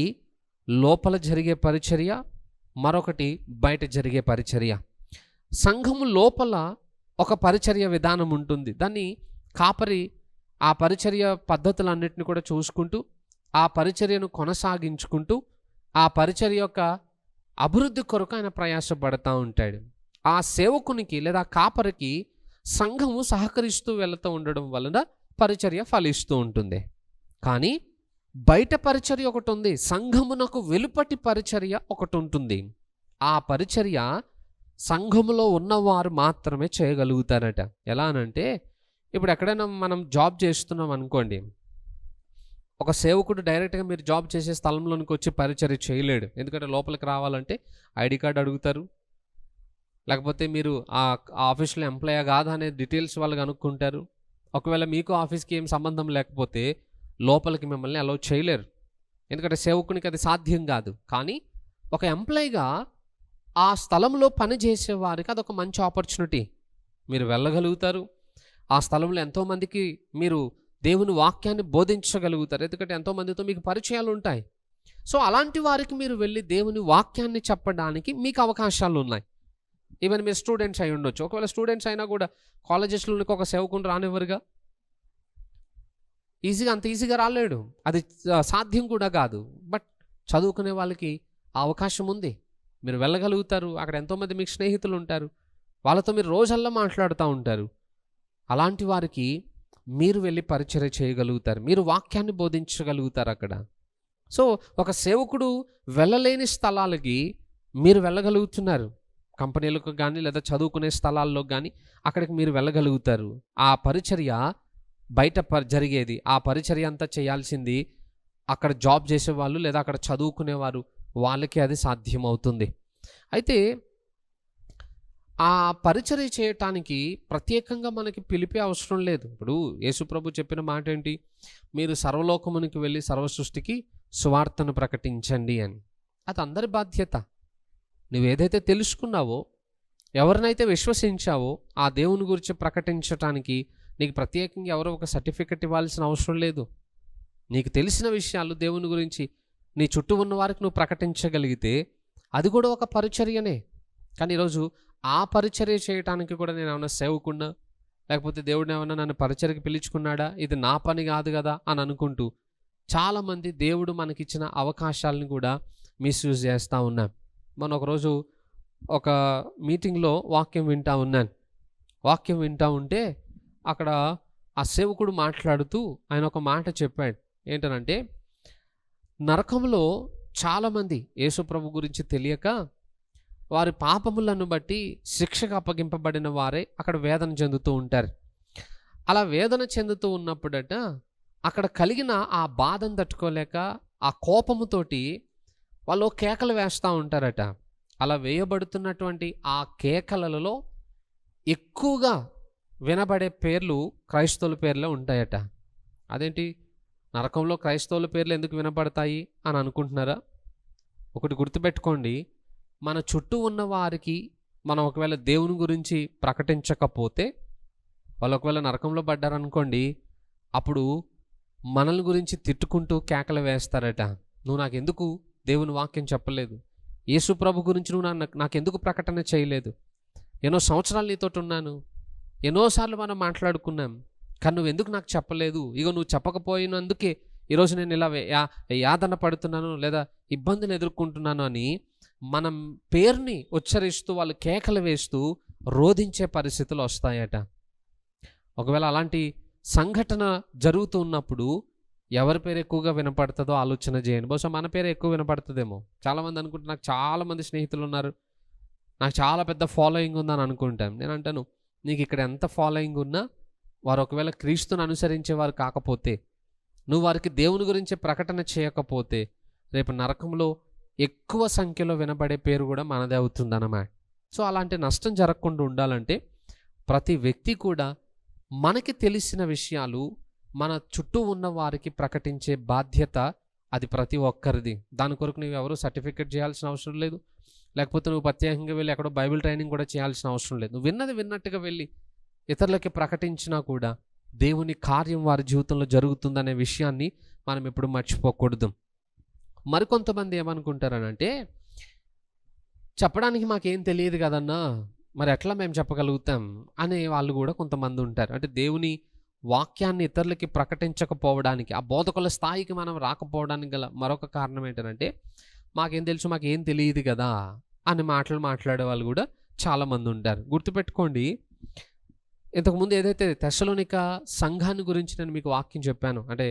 లోపల జరిగే పరిచర్య, మరొకటి బయట జరిగే పరిచర్య. సంఘము లోపల ఒక పరిచర్య విధానం ఉంటుంది. దాన్ని కాపరి ఆ పరిచర్య పద్ధతులన్నిటిని కూడా చూసుకుంటూ, ఆ పరిచర్యను కొనసాగించుకుంటూ, ఆ పరిచర్య యొక్క అభివృద్ధి కొరకు ఆయన ప్రయాసపడతా ఉంటాడు. ఆ సేవకునికి లేదా కాపరికి సంఘము సహకరిస్తూ వెళుతూ ఉండడం వలన పరిచర్య ఫలిస్తూ ఉంటుంది. కానీ బయట పరిచర్య ఒకటి ఉంది, సంఘమునకు వెలుపటి పరిచర్య ఒకటి ఉంటుంది. ఆ పరిచర్య సంఘములో ఉన్నవారు మాత్రమే చేయగలుగుతారట. ఎలా అనంటే, ఇప్పుడు ఎక్కడైనా మనం జాబ్ చేస్తున్నాం అనుకోండి, ఒక సేవకుడు డైరెక్ట్గా మీరు జాబ్ చేసే స్థలంలోనికి వచ్చి పరిచర్య చేయలేడు. ఎందుకంటే లోపలికి రావాలంటే ఐడి కార్డు అడుగుతారు, లేకపోతే మీరు ఆ ఆఫీస్లో ఎంప్లాయ్ కాదా అనే డీటెయిల్స్ వాళ్ళు కనుక్కుంటారు. ఒకవేళ మీకు ఆఫీస్కి ఏం సంబంధం లేకపోతే లోపలికి మిమ్మల్ని అలౌ చేయలేరు, ఎందుకంటే సేవకునికి అది సాధ్యం కాదు. కానీ ఒక ఎంప్లాయ్గా ఆ స్థలంలో పని చేసేవారికి అదొక మంచి ఆపర్చునిటీ. మీరు వెళ్ళగలుగుతారు, ఆ స్థలంలో ఎంతోమందికి మీరు దేవుని వాక్యాన్ని బోధించగలుగుతారు, ఎందుకంటే ఎంతోమందితో మీకు పరిచయాలు ఉంటాయి. సో అలాంటి వారికి మీరు వెళ్ళి దేవుని వాక్యాన్ని చెప్పడానికి మీకు అవకాశాలు ఉన్నాయి. ఈవెన్ మీరు స్టూడెంట్స్ అయి ఉండొచ్చు. ఒకవేళ స్టూడెంట్స్ అయినా కూడా కాలేజెస్లోనికి ఒక సేవకుని రానివ్వరుగా, అంత ఈజీగా రాలేడు, అది సాధ్యం కూడా కాదు. బట్ చదువుకునే వాళ్ళకి ఆ అవకాశం ఉంది, మీరు వెళ్ళగలుగుతారు. అక్కడ ఎంతోమంది మీకు స్నేహితులు ఉంటారు, వాళ్ళతో మీరు రోజల్లా మాట్లాడుతూ ఉంటారు. అలాంటి వారికి మీరు వెళ్ళి పరిచర్య చేయగలుగుతారు, మీరు వాక్యాన్ని బోధించగలుగుతారు అక్కడ. సో ఒక సేవకుడు వెళ్ళలేని స్థలాలకి మీరు వెళ్ళగలుగుతున్నారు. కంపెనీలకు కానీ లేదా చదువుకునే స్థలాల్లో కానీ అక్కడికి మీరు వెళ్ళగలుగుతారు. ఆ పరిచర్య బయట జరిగేది, ఆ పరిచర్య అంతా చేయాల్సింది అక్కడ జాబ్ చేసేవాళ్ళు లేదా అక్కడ చదువుకునేవారు, వాళ్ళకి అది సాధ్యమవుతుంది. అయితే ఆ పరిచర్య చేయటానికి ప్రత్యేకంగా మనకి పిలిపే అవసరం లేదు. ఇప్పుడు యేసుప్రభు చెప్పిన మాట ఏంటి? మీరు సర్వలోకమునికి వెళ్ళి సర్వ సృష్టికి సువార్తను ప్రకటించండి అని. అది అందరి బాధ్యత. నువ్వేదైతే తెలుసుకున్నావో, ఎవరినైతే విశ్వసించావో ఆ దేవుని గురించి ప్రకటించటానికి నీకు ప్రత్యేకంగా ఎవరో ఒక సర్టిఫికెట్ ఇవ్వాల్సిన అవసరం లేదు. నీకు తెలిసిన విషయాలు దేవుని గురించి నీ చుట్టూ ఉన్న వారికి నువ్వు ప్రకటించగలిగితే అది కూడా ఒక పరిచర్యనే. కానీ ఈరోజు ఆ పరిచర్య చేయటానికి కూడా నేను ఏమైనా సేవకున్నా, లేకపోతే దేవుడిని ఏమైనా నన్ను పరిచర్యకి పిలుచుకున్నాడా, ఇది నా పని కాదు కదా అని అనుకుంటూ చాలామంది దేవుడు మనకిచ్చిన అవకాశాలను కూడా మిస్యూజ్ చేస్తూ ఉన్నాం. మొన్న ఒకరోజు ఒక మీటింగ్లో వాక్యం వింటూ ఉంటే అక్కడ ఆ సేవకుడు మాట్లాడుతూ ఆయన ఒక మాట చెప్పాడు. ఏంటనంటే, నరకంలో చాలామంది యేసుప్రభు గురించి తెలియక వారి పాపములను బట్టి శిక్షకు అప్పగింపబడిన వారే అక్కడ వేదన చెందుతూ ఉంటారు. అలా వేదన చెందుతూ ఉన్నప్పుడట అక్కడ కలిగిన ఆ బాధను తట్టుకోలేక ఆ కోపముతోటి వాళ్ళు కేకలు వేస్తూ ఉంటారట. అలా వేయబడుతున్నటువంటి ఆ కేకలలో ఎక్కువగా వినబడే పేర్లు క్రైస్తవుల పేర్లే ఉంటాయట. అదేంటి, నరకంలో క్రైస్తవుల పేర్లు ఎందుకు వినబడతాయి అని అనుకుంటున్నారా? ఒకటి గుర్తుపెట్టుకోండి, మన చుట్టూ ఉన్న వారికి మనం ఒకవేళ దేవుని గురించి ప్రకటించకపోతే వాళ్ళు ఒకవేళ నరకంలో పడ్డారనుకోండి, అప్పుడు మనల్ని గురించి తిట్టుకుంటూ కేకలు వేస్తారట. నువ్వు నాకెందుకు దేవుని వాక్యం చెప్పలేదు, యేసు ప్రభు గురించి నువ్వు నాకెందుకు ప్రకటన చేయలేదు, ఎన్నో సంవత్సరాలు నీతోటి ఉన్నాను, ఎన్నోసార్లు మనం మాట్లాడుకున్నాం, కానీ నువ్వు ఎందుకు నాకు చెప్పలేదు, ఇగో నువ్వు చెప్పకపోయినందుకే ఈరోజు నేను ఇలా యాతన పడుతున్నాను లేదా ఇబ్బందిని ఎదుర్కొంటున్నాను అని మనం పేరుని ఉచ్చరిస్తూ వాళ్ళు కేకలు వేస్తూ రోధించే పరిస్థితులు వస్తాయట. ఒకవేళ అలాంటి సంఘటన జరుగుతూ ఉన్నప్పుడు ఎవరి పేరు ఎక్కువగా వినపడుతుందో ఆలోచన చేయండి. బహుశా మన పేరు ఎక్కువ వినపడుతుందేమో. చాలామంది అనుకుంటే నాకు చాలామంది స్నేహితులు ఉన్నారు, నాకు చాలా పెద్ద ఫాలోయింగ్ ఉందని అనుకుంటాం. నేను అంటాను, నీకు ఇక్కడ ఎంత ఫాలోయింగ్ ఉన్నా వారు ఒకవేళ క్రీస్తుని అనుసరించేవారు కాకపోతే, నువ్వు వారికి దేవుని గురించి ప్రకటన చేయకపోతే, రేపు నరకంలో ఎక్కువ సంఖ్యలో వినబడే పేరు కూడా మనదే అవుతుందన్నమాట. సో అలాంటి నష్టం జరగకుండా ఉండాలంటే ప్రతి వ్యక్తి కూడా మనకి తెలిసిన విషయాలు మన చుట్టూ ఉన్న వారికి ప్రకటించే బాధ్యత అది ప్రతి ఒక్కరిది. దాని కొరకు నువ్వు ఎవరు సర్టిఫికేట్ చేయాల్సిన అవసరం లేదు, లేకపోతే నువ్వు ప్రత్యేకంగా వెళ్ళి ఎక్కడో బైబిల్ ట్రైనింగ్ కూడా చేయాల్సిన అవసరం లేదు. నువ్వు విన్నది విన్నట్టుగా వెళ్ళి ఇతరులకి ప్రకటించినా కూడా దేవుని కార్యం వారి జీవితంలో జరుగుతుందనే విషయాన్ని మనం ఎప్పుడు మర్చిపోకూడదు. మరికొంతమంది ఏమనుకుంటారనంటే, చెప్పడానికి మాకేం తెలియదు కదన్నా, మరి ఎట్లా మేము చెప్పగలుగుతాం అనే వాళ్ళు కూడా కొంతమంది ఉంటారు. అంటే దేవుని వాక్యాన్ని ఇతరులకి ప్రకటించకపోవడానికి, ఆ బోధకుల స్థాయికి మనం రాకపోవడానికి గల మరొక కారణం ఏంటంటే, మాకేం తెలుసు, మాకేం తెలియదు కదా అని మాట్లాడే వాళ్ళు కూడా చాలామంది ఉంటారు. గుర్తుపెట్టుకోండి, ఇంతకుముందు ఏదైతే తెస్సలోనిక సంఘాన్ని గురించి నేను మీకు వాక్యం చెప్పాను, అంటే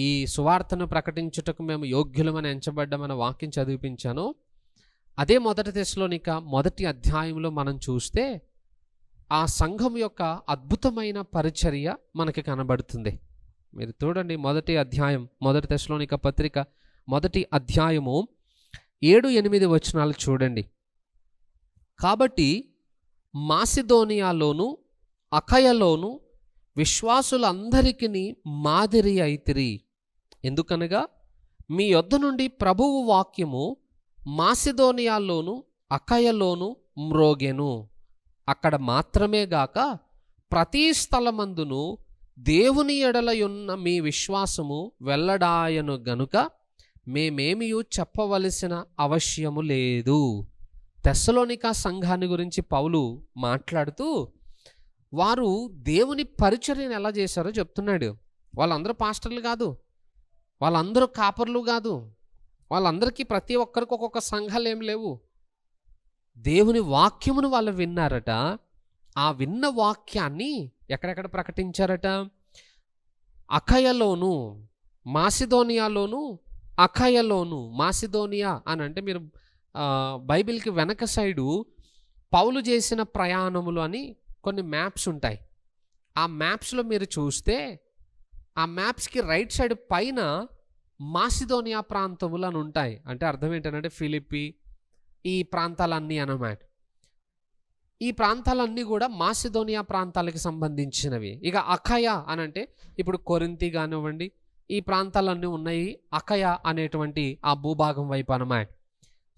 ఈ సువార్తను ప్రకటించుటకు మేము యోగ్యులమని ఎంచబడ్డామన్న వాక్యం చదివిపించాను, అదే మొదటి తెస్సలోనిక మొదటి అధ్యాయంలో మనం చూస్తే ఆ సంఘం యొక్క అద్భుతమైన పరిచర్య మనకి కనబడుతుంది. మీరు చూడండి, మొదటి అధ్యాయం, మొదటి తెస్సలోనిక పత్రిక మొదటి అధ్యాయము 7-8 వచనాలు చూడండి. కాబట్టి మాసిదోనియాలోను అఖయలోను విశ్వాసులందరికీ మాదిరి అయితిరి. ఎందుకనగా మీ యొద్ద నుండి ప్రభువు వాక్యము మాసిదోనియాలోను అఖయలోను మ్రోగెను. అక్కడ మాత్రమే గాక ప్రతి స్థలమందును దేవుని ఎడలయున్న మీ విశ్వాసము వెల్లడాయను గనుక మేమేమియూ చెప్పవలసిన అవశ్యము లేదు. తెస్సలోనిక సంఘాన్ని గురించి పౌలు మాట్లాడుతూ వారు దేవుని పరిచర్యను ఎలా చేశారో చెప్తున్నాడు. వాళ్ళందరూ పాస్టర్లు కాదు, వాళ్ళందరూ కాపర్లు కాదు, వాళ్ళందరికీ ప్రతి ఒక్కరికి ఒక్కొక్క సంఘాలు ఏం లేవు. దేవుని వాక్యమును వాళ్ళు విన్నారట. ఆ విన్న వాక్యాన్ని ఎక్కడెక్కడ ప్రకటించారట? అఖయలోను, మాసిదోనియాలోను, అఖయలోను. మాసిదోనియా అని అంటే మీరు బైబిల్కి వెనక సైడు పౌలు చేసిన ప్రయాణములు అని కొన్ని మ్యాప్స్ ఉంటాయి. ఆ మ్యాప్స్లో మీరు చూస్తే ఆ మ్యాప్స్కి రైట్ సైడ్ పైన మాసిదోనియా ప్రాంతములు అని ఉంటాయి. అంటే అర్థం ఏంటంటే ఫిలిప్పి, ఈ ప్రాంతాలన్నీ అన్నమాట. ఈ ప్రాంతాలన్నీ కూడా మాసిదోనియా ప్రాంతాలకు సంబంధించినవి. ఇక అఖయ అని అంటే ఇప్పుడు కొరింథీ కానివ్వండి, ఈ ప్రాంతాలన్నీ ఉన్నాయి అఖయ అనేటువంటి ఆ భూభాగం వైపు అన్నమాట.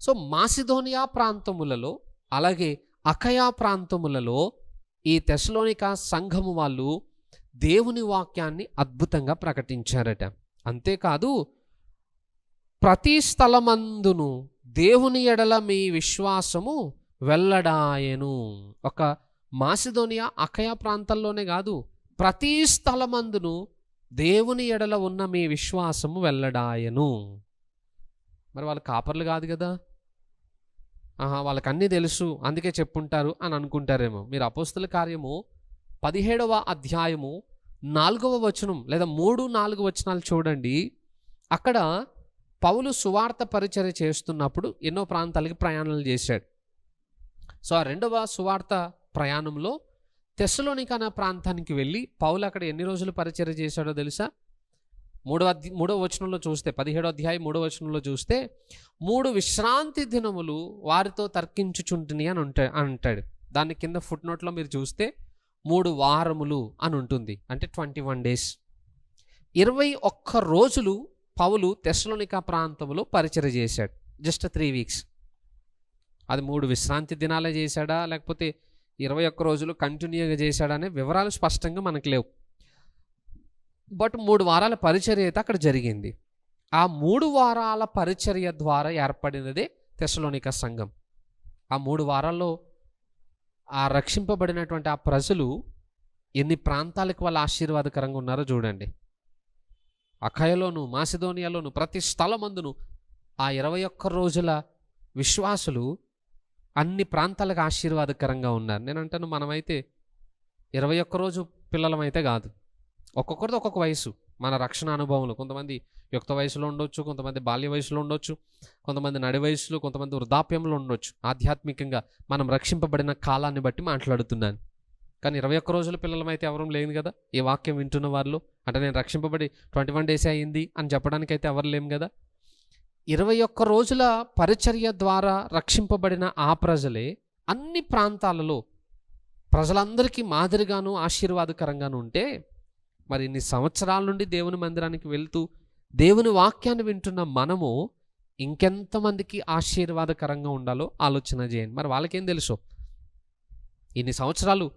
సో మాసిదోనియా ప్రాంతములలో అలాగే అఖయా ప్రాంతములలో ఈ తెస్సలోనిక సంఘము వాళ్ళు దేవుని వాక్యాన్ని అద్భుతంగా ప్రకటించారట. అంతేకాదు, ప్రతి స్థలమందును దేవుని ఎడల మీ విశ్వాసము వెల్లడాయను. ఒక మాసిదోనియా అఖయా ప్రాంతాల్లోనే కాదు, ప్రతి స్థలమందును దేవుని ఎడల ఉన్న మీ విశ్వాసము వెల్లడాయను. మరి వాళ్ళు కాపర్లు కాదు కదా, వాళ్ళకి అన్నీ తెలుసు అందుకే చెప్పుంటారు అని అనుకుంటారేమో. మీరు అపోస్తల కార్యము 17వ అధ్యాయము 4వ వచనం లేదా 3-4 వచనాలు చూడండి. అక్కడ పౌలు సువార్త పరిచర్య చేస్తున్నప్పుడు ఎన్నో ప్రాంతాలకి ప్రయాణాలు చేశాడు. సో ఆ రెండవ సువార్త ప్రయాణంలో తెస్సలోనిక అనే ప్రాంతానికి వెళ్ళి పౌలు అక్కడ ఎన్ని రోజులు పరిచర్య చేశాడో తెలుసా? 3వ వచనంలో చూస్తే, 17వ అధ్యాయం 3వ వచనంలో చూస్తే 3 విశ్రాంతి దినములు వారితో తర్కించుచుంటిని అని అంటాడు. దాని కింద ఫుట్ నోట్లో మీరు చూస్తే 3 వారములు అని ఉంటుంది, అంటే 21 days. 21 రోజులు పౌలు తెస్సలోనిక ప్రాంతంలో పరిచర్య చేశాడు. Just 3 weeks. అది 3 విశ్రాంతి దినాలే చేశాడా, లేకపోతే 21 రోజులు కంటిన్యూగా చేశాడనే వివరాలు స్పష్టంగా మనకు లేవు. బట్ 3 వారాల పరిచర్య అయితే అక్కడ జరిగింది. ఆ 3 వారాల పరిచర్య ద్వారా ఏర్పడినదే తెస్సలోనిక సంఘం. ఆ 3 వారాల్లో ఆ రక్షింపబడినటువంటి ఆ ప్రజలు ఎన్ని ప్రాంతాలకు వాళ్ళు ఆశీర్వాదకరంగా ఉన్నారో చూడండి. అఖయలోను, మాసిదోనియాలోను, ప్రతి స్థలమందును ఆ 21 రోజుల విశ్వాసులు అన్ని ప్రాంతాలకు ఆశీర్వాదకరంగా ఉన్నారు. నేను అంటాను, మనమైతే 21 రోజు పిల్లలమైతే కాదు. ఒక్కొక్కరిది ఒక్కొక్క వయసు. మన రక్షణ అనుభవంలో కొంతమంది యుక్త వయసులో ఉండొచ్చు, కొంతమంది బాల్య వయసులో ఉండొచ్చు, కొంతమంది నడి వయసులో, కొంతమంది వృద్ధాప్యంలో ఉండొచ్చు. ఆధ్యాత్మికంగా మనం రక్షింపబడిన కాలాన్ని బట్టి మాట్లాడుతున్నాను. కానీ 21 రోజుల పిల్లలమైతే ఎవరూ లేదు కదా ఈ వాక్యం వింటున్న వాళ్ళు. అంటే నేను రక్షింపబడి 21 డేస్ అయింది అని చెప్పడానికైతే ఎవరు లేము కదా. 21 రోజుల పరిచర్య ద్వారా రక్షింపబడిన ఆ ప్రజలే అన్ని ప్రాంతాలలో ప్రజలందరికీ మాదిరిగాను ఆశీర్వాదకరంగాను ఉంటే, మరి ఇన్ని సంవత్సరాల నుండి దేవుని మందిరానికి వెళ్తూ దేవుని వాక్యాన్ని వింటున్న మనము ఇంకెంతమందికి ఆశీర్వాదకరంగా ఉండాలో ఆలోచన చేయండి. మరి వాళ్ళకేం తెలుసు? ఇన్ని సంవత్సరాలు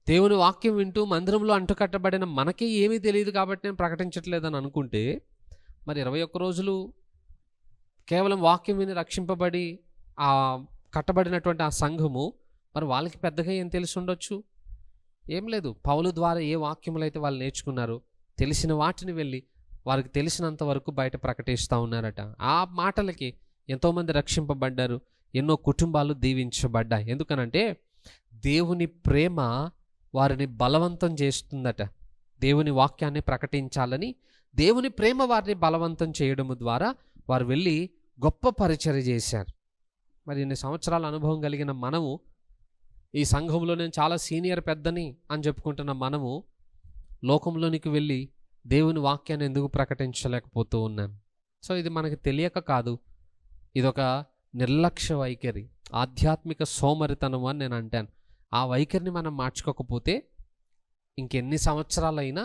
దేవుని వాక్యం వింటూ మందిరంలో అంటుకట్టబడిన మనకి ఏమీ తెలియదు కాబట్టి నేను ప్రకటించట్లేదని అనుకుంటే, మరి 21 రోజులు కేవలం వాక్యం విని రక్షింపబడి ఆ కట్టబడినటువంటి ఆ సంఘము, మరి వాళ్ళకి పెద్దగా ఏం తెలిసి ఉండొచ్చు? ఏం లేదు. పౌలు ద్వారా ఏ వాక్యములు అయితే వాళ్ళు నేర్చుకున్నారో తెలిసిన వాటిని వెళ్ళి వారికి తెలిసినంత వరకు బయట ప్రకటిస్తూ ఉన్నారట. ఆ మాటలకి ఎంతోమంది రక్షింపబడ్డారు, ఎన్నో కుటుంబాలు దీవించబడ్డాయి. ఎందుకనంటే దేవుని ప్రేమ వారిని బలవంతం చేస్తుందట. దేవుని వాక్యాన్ని ప్రకటించాలని దేవుని ప్రేమ వారిని బలవంతం చేయడం ద్వారా వారు వెళ్ళి గొప్ప పరిచర్య చేశారు. మరి ఇన్ని సంవత్సరాల అనుభవం కలిగిన మనము, ఈ సంఘంలో నేను చాలా సీనియర్ పెద్దని అని చెప్పుకుంటున్న మనము లోకంలోనికి వెళ్ళి దేవుని వాక్యాన్ని ఎందుకు ప్రకటించలేకపోతూ ఉన్నాం? సో ఇది మనకి తెలియక కాదు, ఇదొక నిర్లక్ష్య వైఖరి, ఆధ్యాత్మిక సోమరితనం అని నేను అంటాను. ఆ వైఖరిని మనం మార్చుకోకపోతే ఇంకెన్ని సంవత్సరాలైనా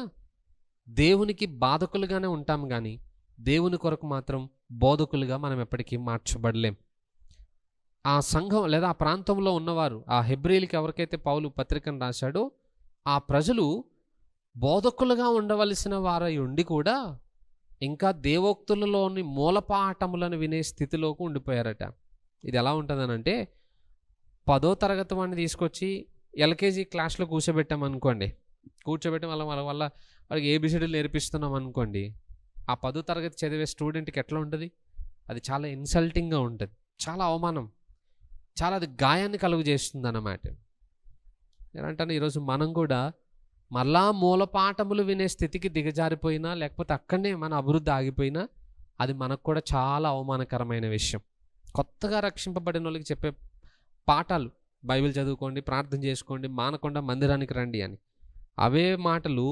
దేవునికి బాధకులుగానే ఉంటాం, కానీ దేవుని కొరకు మాత్రం బోధకులుగా మనం ఎప్పటికీ మార్చబడలేం. ఆ సంఘం లేదా ఆ ప్రాంతంలో ఉన్నవారు, ఆ హెబ్రీయులకి ఎవరికైతే పౌలు పత్రికను రాశాడో ఆ ప్రజలు బోధకులుగా ఉండవలసిన వారై ఉండి కూడా ఇంకా దేవోక్తులలోని మూలపాఠములను వినే స్థితిలోకి ఉండిపోయారట. ఇది ఎలా ఉంటుందనంటే, 10వ తరగతి వాడిని తీసుకొచ్చి ఎల్కేజీ క్లాస్లో కూర్చోబెట్టామనుకోండి, కూర్చోబెట్టి వాళ్ళకి ఏబిసిడీలు నేర్పిస్తున్నాం అనుకోండి, ఆ 10వ తరగతి చదివే స్టూడెంట్కి ఎట్లా ఉంటుంది? అది చాలా ఇన్సల్టింగ్గా ఉంటుంది, చాలా అవమానం, చాలా అది గాయాన్ని కలుగు చేస్తుంది అన్నమాట. నేనంటాను, ఈరోజు మనం కూడా మళ్ళా మూలపాఠములు వినే స్థితికి దిగజారిపోయినా, లేకపోతే అక్కడనే మన అభివృద్ధి ఆగిపోయినా అది మనకు కూడా చాలా అవమానకరమైన విషయం. కొత్తగా రక్షింపబడిన వాళ్ళకి చెప్పే పాఠాలు, బైబిల్ చదువుకోండి, ప్రార్థన చేసుకోండి, మానకుండా మందిరానికి రండి అని, అవే మాటలు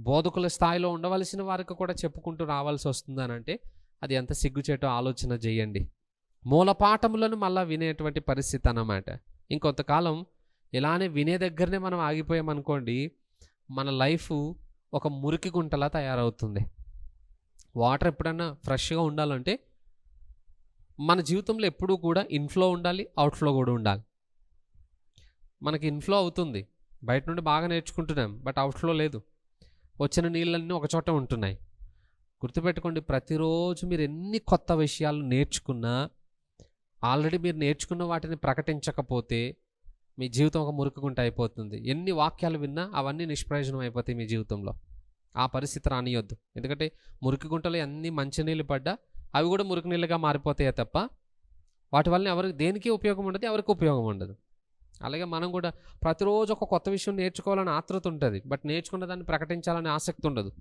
బోధకుల స్థాయిలో ఉండవలసిన వారికి కూడా చెప్పుకుంటూ రావాల్సి వస్తుందనంటే అది ఎంత సిగ్గుచేటో ఆలోచన చేయండి. మూలపాఠములను మళ్ళీ వినేటువంటి పరిస్థితి అన్నమాట. ఇంకొంతకాలం ఇలానే వినే దగ్గరనే మనం ఆగిపోయామనుకోండి, మన లైఫ్ ఒక మురికి గుంటలా తయారవుతుంది. వాటర్ ఎప్పుడన్నా ఫ్రెష్గా ఉండాలంటే మన జీవితంలో ఎప్పుడూ కూడా ఇన్ఫ్లో ఉండాలి, అవుట్ఫ్లో కూడా ఉండాలి. మనకి ఇన్ఫ్లో అవుతుంది, బయట నుండి బాగా నేర్చుకుంటున్నాం, బట్ అవుట్ఫ్లో లేదు. వచ్చిన నీళ్ళన్నీ ఒక చోట ఉంటున్నాయి. గుర్తుపెట్టుకోండి, ప్రతిరోజు మీరు ఎన్ని కొత్త విషయాలు నేర్చుకున్నా, ఆల్రెడీ మీరు నేర్చుకున్న వాటిని ప్రకటించకపోతే మీ జీవితం ఒక మురికి గుంట అయిపోతుంది. ఎన్ని వాక్యాలు విన్నా అవన్నీ నిష్ప్రయోజనం అయిపోతాయి మీ జీవితంలో. ఆ పరిస్థితి రానియొద్దు. ఎందుకంటే మురికి గుంటలో అన్ని మంచినీళ్ళు పడ్డా అవి కూడా మురికి నీళ్ళుగా మారిపోతాయే తప్ప వాటి వల్ల ఎవరికి దేనికి ఉపయోగం ఉండదు, ఎవరికి ఉపయోగం ఉండదు. అలాగే మనం కూడా ప్రతిరోజు ఒక కొత్త విషయం నేర్చుకోవాలని ఆతృత ఉంటుంది, బట్ నేర్చుకున్న దాన్ని ప్రకటించాలని ఆసక్తి ఉండదు.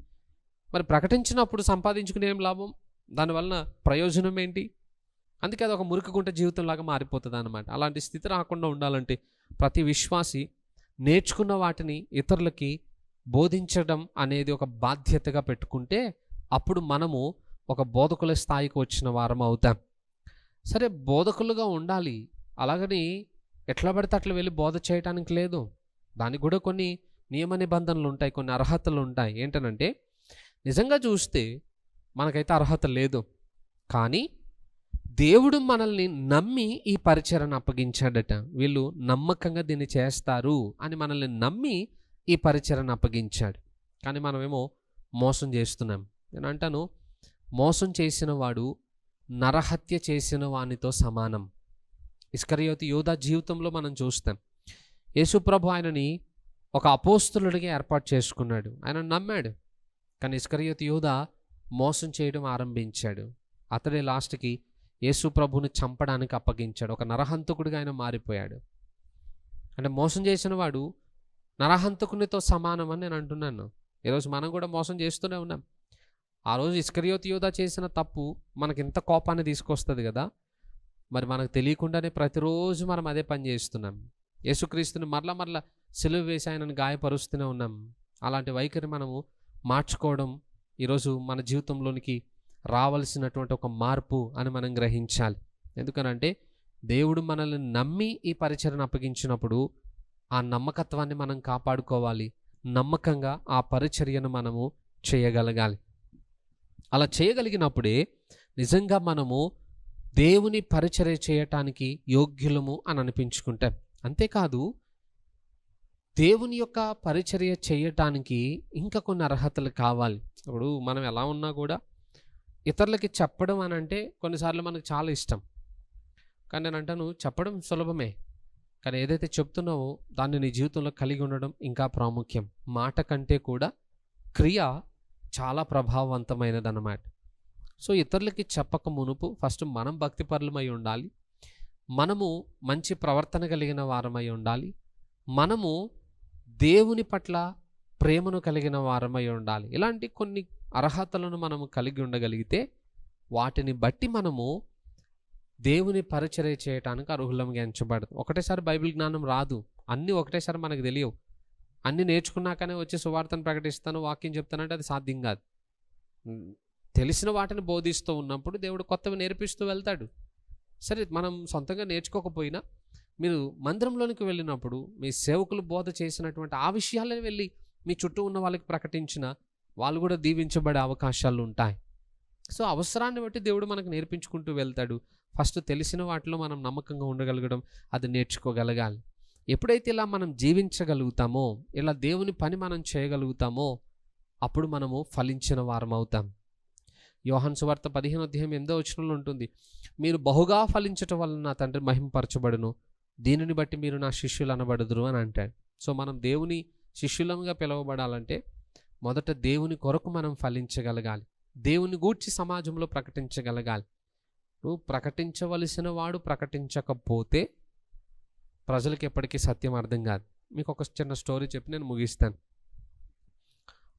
మరి ప్రకటించినప్పుడు సంపాదించుకునే ఏం లాభం? దానివల్ల ప్రయోజనం ఏంటి? అందుకే అది ఒక మురికి గుంట జీవితంలాగా మారిపోతుంది అన్నమాట. అలాంటి స్థితి రాకుండా ఉండాలంటే ప్రతి విశ్వాసి నేర్చుకున్న వాటిని ఇతరులకి బోధించడం అనేది ఒక బాధ్యతగా పెట్టుకుంటే అప్పుడు మనము ఒక బోధకుల స్థాయికి వచ్చిన వారం అవుతాం. సరే, బోధకులుగా ఉండాలి, అలాగని ఎట్లా పడితే అట్లా వెళ్ళి బోధ చేయడానికి లేదు. దానికి కూడా కొన్ని నియమ నిబంధనలు ఉంటాయి, కొన్ని అర్హతలు ఉంటాయి. ఏంటనంటే, నిజంగా చూస్తే మనకైతే అర్హత లేదు, కానీ దేవుడు మనల్ని నమ్మి ఈ పరిచర్యను అప్పగించాడట. వీళ్ళు నమ్మకంగా దీన్ని చేస్తారు అని మనల్ని నమ్మి ఈ పరిచర్యను అప్పగించాడు. కానీ మనమేమో మోసం చేస్తున్నాం. నేను అంటాను, మోసం చేసిన వాడు నరహత్య చేసిన వానితో సమానం. ఇస్కరియోతు యూదా జీవితంలో మనం చూస్తాం. యేసుప్రభు ఆయనని ఒక అపోస్తలుడిగా ఏర్పాటు చేసుకున్నాడు. ఆయన నమ్మాడు. కానీ ఇస్కరియోతు యూదా మోసం చేయడం ఆరంభించాడు. అతడే లాస్ట్కి యేసుప్రభుని చంపడానికి అప్పగించాడు. ఒక నరహంతకుడిగా ఆయన మారిపోయాడు. అంటే మోసం చేసిన వాడు నరహంతకునితో సమానం అని నేను అంటున్నాను. ఈరోజు మనం కూడా మోసం చేస్తూనే ఉన్నాం. ఆ రోజు ఇస్కరియోతు యూదా చేసిన తప్పు మనకి ఇంత కోపాన్ని తీసుకొస్తుంది కదా. మరి మనకు తెలియకుండానే ప్రతిరోజు మనం అదే పని చేస్తున్నాం. యేసుక్రీస్తుని మరల సిలువ వేసి ఆయనను గాయపరుస్తూనే ఉన్నాం. అలాంటి వైఖరి మనము మార్చుకోవడం ఈరోజు మన జీవితంలోనికి రావాల్సినటువంటి ఒక మార్పు అని మనం గ్రహించాలి. ఎందుకనంటే దేవుడు మనల్ని నమ్మి ఈ పరిచర్యను అప్పగించినప్పుడు ఆ నమ్మకత్వాన్ని మనం కాపాడుకోవాలి. నమ్మకంగా ఆ పరిచర్యను మనము చేయగలగాలి. అలా చేయగలిగినప్పుడే నిజంగా మనము దేవుని పరిచర్య చేయటానికి యోగ్యులము అని అనిపించుకుంటాం. అంతేకాదు, దేవుని యొక్క పరిచర్య చేయటానికి ఇంకా కొన్ని అర్హతలు కావాలి. ఇప్పుడు మనం ఎలా ఉన్నా కూడా ఇతరులకి చెప్పడం అని అంటే కొన్నిసార్లు మనకు చాలా ఇష్టం. కానీ నేను అంటాను, చెప్పడం సులభమే, కానీ ఏదైతే చెప్తున్నావో దాన్ని నీ జీవితంలో కలిగి ఉండడం ఇంకా ప్రాముఖ్యం. మాట కంటే కూడా క్రియ చాలా ప్రభావవంతమైనదన్నమాట. సో ఇతరులకి చెప్పక మునుపు ఫస్ట్ మనం భక్తిపరులమై ఉండాలి. మనము మంచి ప్రవర్తన కలిగిన వారమై ఉండాలి. మనము దేవుని పట్ల ప్రేమను కలిగిన వారమై ఉండాలి. ఇలాంటి కొన్ని అర్హతలను మనము కలిగి ఉండగలిగితే వాటిని బట్టి మనము దేవుని పరిచర్య చేయటానికి అర్హులంగా ఎంచబడదు. ఒకటేసారి బైబిల్ జ్ఞానం రాదు. అన్నీ ఒకటేసారి మనకు తెలియవు. అన్నీ నేర్చుకున్నాకనే వచ్చి సువార్తను ప్రకటిస్తాను, వాక్యం చెప్తానంటే అది సాధ్యం కాదు. తెలిసిన వాటిని బోధిస్తూ ఉన్నప్పుడు దేవుడు కొత్తవి నేర్పిస్తూ వెళ్తాడు. సరే, మనం సొంతంగా నేర్చుకోకపోయినా మీరు మందిరంలోనికి వెళ్ళినప్పుడు మీ సేవకులు బోధ చేసినటువంటి ఆ విషయాలను వెళ్ళి మీ చుట్టూ ఉన్న వాళ్ళకి ప్రకటించిన వాళ్ళు కూడా దీవించబడే అవకాశాలు ఉంటాయి. సో అవసరాన్ని బట్టి దేవుడు మనకు నేర్పించుకుంటూ వెళ్తాడు. ఫస్ట్ తెలిసిన వాటిలో మనం నమ్మకంగా ఉండగలగడం, అది నేర్చుకోగలగాలి. ఎప్పుడైతే ఇలా మనం జీవించగలుగుతామో, ఇలా దేవుని పని మనం చేయగలుగుతామో అప్పుడు మనము ఫలించిన వారం అవుతాం. యోహాను సువార్త 15:8 ఉంటుంది, మీరు బహుగా ఫలించటం వలన నా తండ్రి మహిమపరచబడును, దీనిని బట్టి మీరు నా శిష్యులు అనబడుదురు అని అంటాడు. సో మనం దేవుని శిష్యులంగా పిలువబడాలంటే మొదట దేవుని కొరకు మనం ఫలించగలగాలి. దేవుని గూర్చి సమాజంలో ప్రకటించగలగాలి. నువ్వు ప్రకటించవలసిన వాడు ప్రకటించకపోతే ప్రజలకు ఎప్పటికీ సత్యం అర్థం కాదు. మీకు ఒక చిన్న స్టోరీ చెప్పి నేను ముగిస్తాను.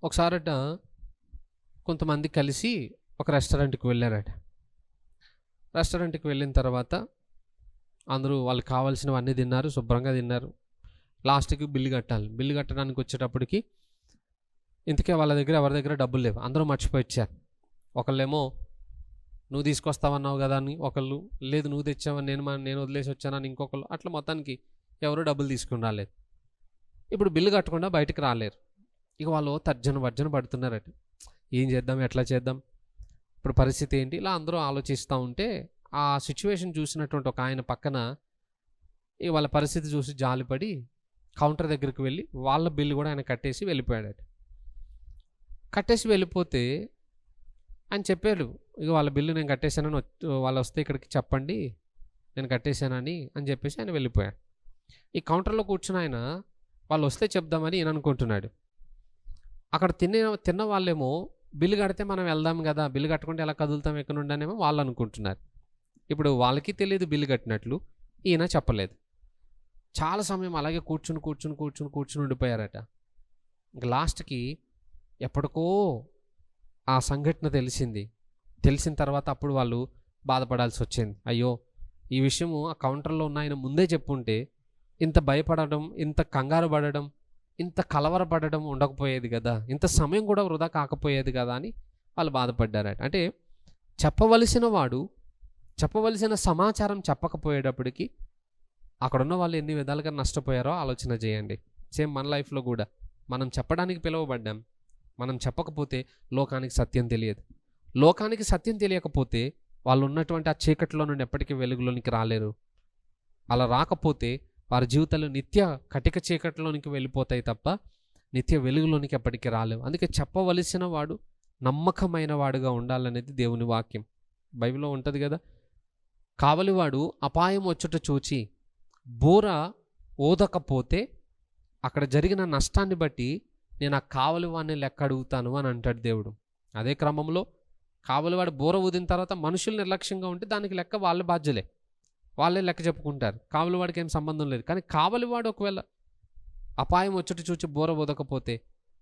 ఒకసారట కొంతమంది కలిసి ఒక రెస్టారెంట్కి వెళ్ళారట. రెస్టారెంట్కి వెళ్ళిన తర్వాత అందరూ వాళ్ళకి కావాల్సినవన్నీ తిన్నారు, శుభ్రంగా తిన్నారు. లాస్ట్కి బిల్లు కట్టాలి. బిల్లు కట్టడానికి వచ్చేటప్పటికి ఇంతకే వాళ్ళ దగ్గర ఎవరి దగ్గర డబ్బులు లేవు. అందరూ మర్చిపోయి వచ్చారు. ఒకళ్ళేమో నువ్వు తీసుకొస్తావన్నావు కదా అని, ఒకళ్ళు లేదు నువ్వు తెచ్చావని నేను వదిలేసి వచ్చానని ఇంకొకళ్ళు, అట్లా మొత్తానికి ఎవరు డబ్బులు తీసుకుని రాలేదు. ఇప్పుడు బిల్లు కట్టకుండా బయటికి రాలేరు. ఇక వాళ్ళు తర్జన పడుతున్నారట. ఏం చేద్దాం, ఎట్లా చేద్దాం, ఇప్పుడు పరిస్థితి ఏంటి, ఇలా అందరూ ఆలోచిస్తూ ఉంటే ఆ సిచ్యువేషన్ చూసినటువంటి ఒక ఆయన పక్కన వాళ్ళ పరిస్థితి చూసి జాలిపడి కౌంటర్ దగ్గరికి వెళ్ళి వాళ్ళ బిల్లు కూడా ఆయన కట్టేసి వెళ్ళిపోయాడట. కట్టేసి వెళ్ళిపోతే ఆయన చెప్పాడు, ఇక వాళ్ళ బిల్లు నేను కట్టేశానని, వాళ్ళు వస్తే ఇక్కడికి చెప్పండి నేను కట్టేశానని అని చెప్పేసి ఆయన వెళ్ళిపోయాడు. ఈ కౌంటర్లో కూర్చుని ఆయన వాళ్ళు వస్తే చెప్దామని ఈయన అనుకుంటున్నాడు. అక్కడ తిన్న వాళ్ళేమో బిల్లు కడితే మనం వెళ్దాం కదా, బిల్లు కట్టుకుంటే ఎలా కదులుతాం ఎక్కడ నుండనేమో వాళ్ళు అనుకుంటున్నారు. ఇప్పుడు వాళ్ళకి తెలియదు బిల్లు కట్టినట్లు, ఈయన చెప్పలేదు. చాలా సమయం అలాగే కూర్చుని ఉండిపోయారట. ఇంక లాస్ట్కి ఎప్పటికో ఆ సంఘటన తెలిసిన తర్వాత అప్పుడు వాళ్ళు బాధపడాల్సి వచ్చింది. అయ్యో, ఈ విషయము ఆ కౌంటర్లో ఉన్న ఆయన ముందే చెప్పుంటే ఇంత భయపడడం, ఇంత కంగారు పడడం, ఇంత కలవరపడడం ఉండకపోయేది కదా, ఇంత సమయం కూడా వృధా కాకపోయేది కదా అని వాళ్ళు బాధపడ్డారట. అంటే చెప్పవలసిన సమాచారం చెప్పకపోయేటప్పటికి అక్కడున్న వాళ్ళు ఎన్ని విధాలుగా నష్టపోయారో ఆలోచన చేయండి. సేమ్ మన లైఫ్లో కూడా మనం చెప్పడానికి పిలువబడ్డాం, మనం చెప్పకపోతే లోకానికి సత్యం తెలియదు. లోకానికి సత్యం తెలియకపోతే వాళ్ళు ఉన్నటువంటి ఆ చీకటిలో నుండి ఎప్పటికీ వెలుగులోనికి రాలేరు. అలా రాకపోతే వారి జీవితాలు నిత్య కటిక చీకటిలోనికి వెళ్ళిపోతాయి తప్ప నిత్య వెలుగులోనికి ఎప్పటికీ రాలేవు. అందుకే చెప్పవలసిన వాడు నమ్మకమైన వాడుగా ఉండాలనేది దేవుని వాక్యం. బైబిల్లో ఉంటుంది కదా, కావలివాడు అపాయం వచ్చుట చూచి బోర ఊదకపోతే అక్కడ జరిగిన నష్టాన్ని బట్టి నేను ఆ కావలివాడిని లెక్క అడుగుతాను అని అంటాడు దేవుడు. అదే క్రమంలో కావలివాడు బోర ఊదిన తర్వాత మనుషులు నిర్లక్ష్యంగా ఉంటే దానికి లెక్క వాళ్ళ బాధ్యులే, వాళ్ళే లెక్క చెప్పుకుంటారు. కావలివాడికి ఏం సంబంధం లేదు. కానీ కావలివాడు ఒకవేళ అపాయం వచ్చుట చూచి బోర ఊదకపోతే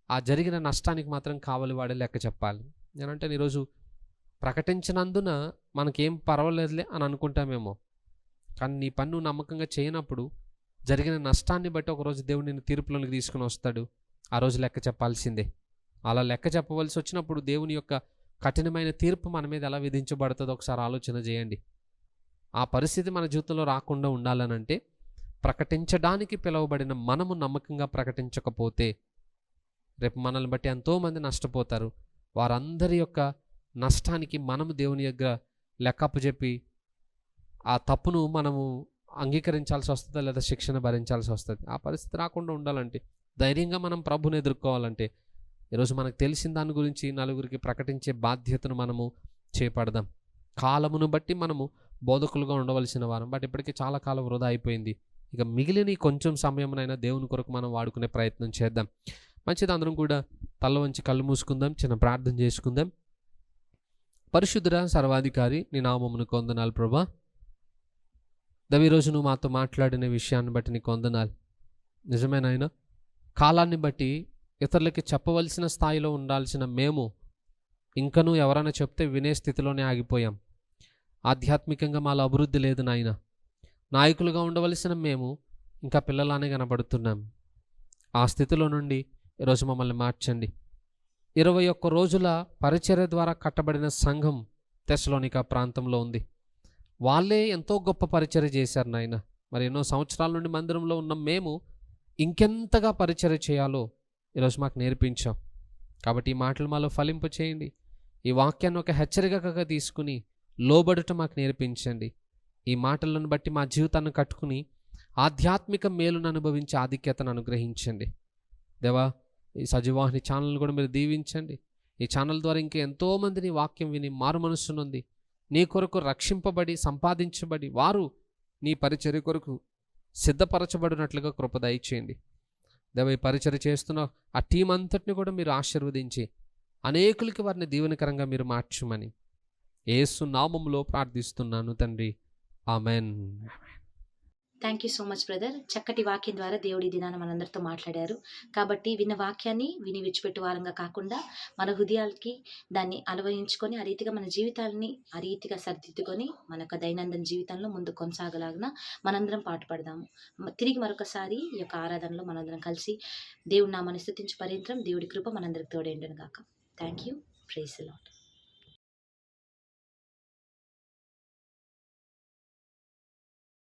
ఆ జరిగిన నష్టానికి మాత్రం కావలివాడే లెక్క చెప్పాలి. నేనంటే ఈరోజు ప్రకటించినందున మనకేం పర్వాలేదులే అని అనుకుంటామేమో, కానీ నీ పని నువ్వు నమ్మకంగా చేయనప్పుడు జరిగిన నష్టాన్ని బట్టి ఒకరోజు దేవుడు నిన్ను తీర్పులోనికి తీసుకుని వస్తాడు. ఆ రోజు లెక్క చెప్పాల్సిందే. అలా లెక్క చెప్పవలసి వచ్చినప్పుడు దేవుని యొక్క కఠినమైన తీర్పు మన మీద ఎలా విధించబడుతుందో ఒకసారి ఆలోచన చేయండి. ఆ పరిస్థితి మన జీవితంలో రాకుండా ఉండాలనంటే ప్రకటించడానికి పిలువబడిన మనము నమ్మకంగా ప్రకటించకపోతే రేపు మనల్ని బట్టి ఎంతోమంది నష్టపోతారు. వారందరి యొక్క నష్టానికి మనము దేవుని దగ్గర లెక్కప్పు చెప్పి ఆ తప్పును మనము అంగీకరించాల్సి వస్తుందా లేదా శిక్షణ భరించాల్సి వస్తుంది. ఆ పరిస్థితి రాకుండా ఉండాలంటే, ధైర్యంగా మనం ప్రభుని ఎదుర్కోవాలంటే ఈరోజు మనకు తెలిసిన దాని గురించి నలుగురికి ప్రకటించే బాధ్యతను మనము చేపడదాం. కాలమును బట్టి మనము బోధకులుగా ఉండవలసిన వారం, బట్ ఇప్పటికీ చాలా కాలం వృధా అయిపోయింది. ఇక మిగిలిన కొంచెం సమయంనైనా దేవుని కొరకు మనం వాడుకునే ప్రయత్నం చేద్దాం. మంచిది, అందరం కూడా తల వంచి కళ్ళు మూసుకుందాం, చిన్న ప్రార్థన చేసుకుందాం. పరిశుద్ధుడా సర్వాధికారి, నీ నామమును కొందనాలు ప్రభా. ఈరోజు నువ్వు మాతో మాట్లాడిన విషయాన్ని బట్టి నీకు వందనాలు. నిజమేనాయన, కాలాన్ని బట్టి ఇతరులకి చెప్పవలసిన స్థాయిలో ఉండాల్సిన మేము ఇంకనూ ఎవరైనా చెప్తే వినే స్థితిలోనే ఆగిపోయాం. ఆధ్యాత్మికంగా మాలో అభివృద్ధి లేదు నాయన. నాయకులుగా ఉండవలసిన మేము ఇంకా పిల్లలానే కనబడుతున్నాం. ఆ స్థితిలో నుండి ఈరోజు మమ్మల్ని మార్చండి. 21 రోజుల పరిచర్య ద్వారా కట్టబడిన సంఘం తెస్సలోనిక ప్రాంతంలో ఉంది. వాళ్ళే ఎంతో గొప్ప పరిచర్య చేశారు నాయన. మరి ఎన్నో సంవత్సరాల నుండి మందిరంలో ఉన్న మేము ఇంకెంతగా పరిచర్య చేయాలో ఈరోజు మాకు నేర్పించాం. కాబట్టి ఈ మాటలు మాలో ఫలింపు చేయండి. ఈ వాక్యాన్ని ఒక హెచ్చరికగా తీసుకుని లోబడుట మాకు నేర్పించండి. ఈ మాటలను బట్టి మా జీవితాన్ని కట్టుకుని ఆధ్యాత్మిక మేలును అనుభవించే ఆధిక్యతను అనుగ్రహించండి. దేవా, ఈ సజీవాహిని ఛానల్ని కూడా మీరు దీవించండి. ఈ ఛానల్ ద్వారా ఇంకా ఎంతోమందిని వాక్యం విని మారు మనస్సునుంది నీ కొరకు రక్షింపబడి సంపాదించబడి వారు నీ పరిచర్య కొరకు సిద్ధపరచబడినట్లుగా కృప దయచేయండి. దేవ, ఈ పరిచర్య చేస్తున్న ఆ టీం అంతటిని కూడా మీరు ఆశీర్వదించి అనేకులకి వారిని దీవెనకరంగా మీరు మార్చమని యేసు నామములో ప్రార్థిస్తున్నాను తండ్రి. Amen. Thank you so much brother. చక్కటి వాక్యం ద్వారా దేవుడి దినాన మనందరితో మాట్లాడారు. కాబట్టి విన్న వాక్యాన్ని విని విడిచిపెట్టు వారంగా కాకుండా మన హృదయాలకి దాన్ని అలవయించుకొని ఆ రీతిగా మన జీవితాలని ఆ రీతిగా సరిదిద్దుకొని మన యొక్క దైనందిన జీవితంలో ముందు కొనసాగలాగిన మనందరం పాటుపడదాము. తిరిగి మరొకసారి ఈ యొక్క ఆరాధనలో మనందరం కలిసి దేవుడి నామాన్ని స్తుతించు పర్యంతం దేవుడి కృప మనందరికి తోడేండును గాక. Thank you. Praise the lord.